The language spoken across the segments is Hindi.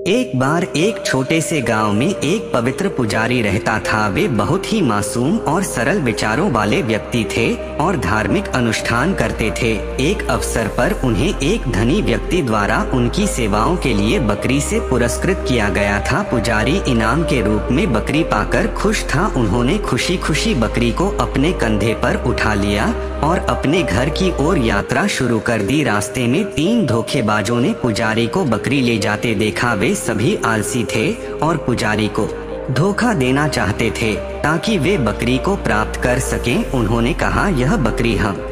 एक बार एक छोटे से गांव में एक पवित्र पुजारी रहता था। वे बहुत ही मासूम और सरल विचारों वाले व्यक्ति थे और धार्मिक अनुष्ठान करते थे। एक अवसर पर उन्हें एक धनी व्यक्ति द्वारा उनकी सेवाओं के लिए बकरी से पुरस्कृत किया गया था। पुजारी इनाम के रूप में बकरी पाकर खुश था। उन्होंने खुशी खुशी बकरी को अपने कंधे पर उठा लिया और अपने घर की ओर यात्रा शुरू कर दी। रास्ते में 3 धोखेबाजों ने पुजारी को बकरी ले जाते देखा। वे सभी आलसी थे और पुजारी को धोखा देना चाहते थे ताकि वे बकरी को प्राप्त कर सकें। उन्होंने कहा, यह बकरी हम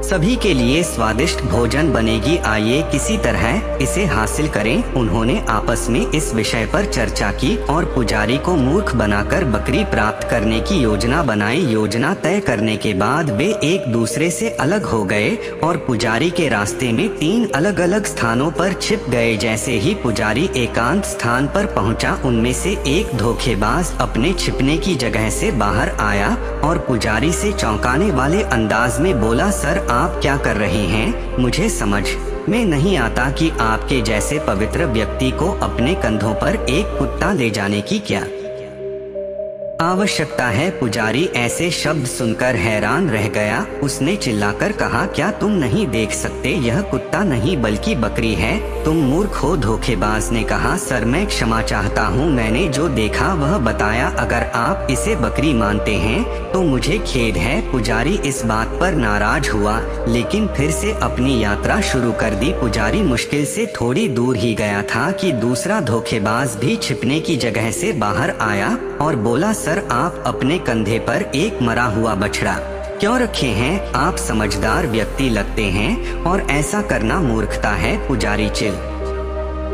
सभी के लिए स्वादिष्ट भोजन बनेगी, आइए किसी तरह इसे हासिल करें। उन्होंने आपस में इस विषय पर चर्चा की और पुजारी को मूर्ख बनाकर बकरी प्राप्त करने की योजना बनाई। योजना तय करने के बाद वे एक दूसरे से अलग हो गए और पुजारी के रास्ते में 3 अलग अलग स्थानों पर छिप गए। जैसे ही पुजारी एकांत स्थान पर पहुंचा, उनमें से एक धोखेबाज अपने छिपने की जगह से बाहर आया और पुजारी से चौंकाने वाले अंदाज में बोला, सर आप क्या कर रहे हैं? मुझे समझ में नहीं आता कि आपके जैसे पवित्र व्यक्ति को अपने कंधों पर एक कुत्ता ले जाने की क्या आवश्यकता है। पुजारी ऐसे शब्द सुनकर हैरान रह गया। उसने चिल्लाकर कहा, क्या तुम नहीं देख सकते? यह कुत्ता नहीं बल्कि बकरी है। तुम मूर्ख हो। धोखेबाज ने कहा, सर मैं क्षमा चाहता हूँ, मैंने जो देखा वह बताया। अगर आप इसे बकरी मानते हैं तो मुझे खेद है। पुजारी इस बात पर नाराज हुआ लेकिन फिर से अपनी यात्रा शुरू कर दी। पुजारी मुश्किल से थोड़ी दूर ही गया था कि दूसरा धोखेबाज भी छिपने की जगह से बाहर आया और बोला, सर आप अपने कंधे पर एक मरा हुआ बछड़ा क्यों रखे हैं? आप समझदार व्यक्ति लगते हैं और ऐसा करना मूर्खता है। पुजारी चिल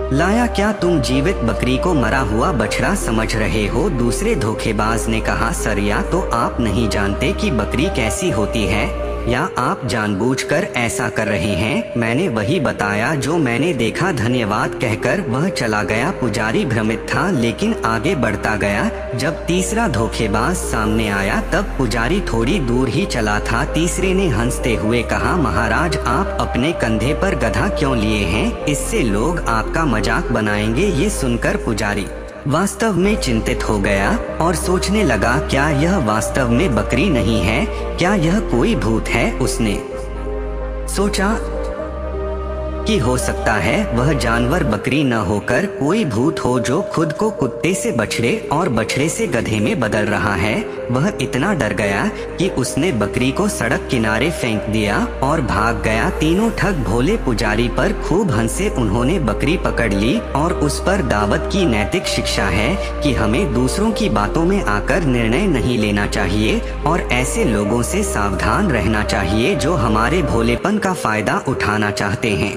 लाया, क्या तुम जीवित बकरी को मरा हुआ बछड़ा समझ रहे हो? दूसरे धोखेबाज ने कहा, सर या तो आप नहीं जानते कि बकरी कैसी होती है या आप जानबूझकर ऐसा कर रहे हैं। मैंने वही बताया जो मैंने देखा। धन्यवाद कहकर वह चला गया। पुजारी भ्रमित था लेकिन आगे बढ़ता गया। जब तीसरा धोखेबाज सामने आया तब पुजारी थोड़ी दूर ही चला था। तीसरे ने हंसते हुए कहा, महाराज आप अपने कंधे पर गधा क्यों लिए हैं? इससे लोग आपका मजाक बनाएंगे। ये सुनकर पुजारी वास्तव में चिंतित हो गया और सोचने लगा, क्या यह वास्तव में बकरी नहीं है? क्या यह कोई भूत है? उसने सोचा कि हो सकता है वह जानवर बकरी न होकर कोई भूत हो जो खुद को कुत्ते से बछड़े और बछड़े से गधे में बदल रहा है। वह इतना डर गया कि उसने बकरी को सड़क किनारे फेंक दिया और भाग गया। तीनों ठग भोले पुजारी पर खूब हंसे। उन्होंने बकरी पकड़ ली और उस पर दावत की। नैतिक शिक्षा है कि हमें दूसरों की बातों में आकर निर्णय नहीं लेना चाहिए और ऐसे लोगों से सावधान रहना चाहिए जो हमारे भोलेपन का फायदा उठाना चाहते हैं।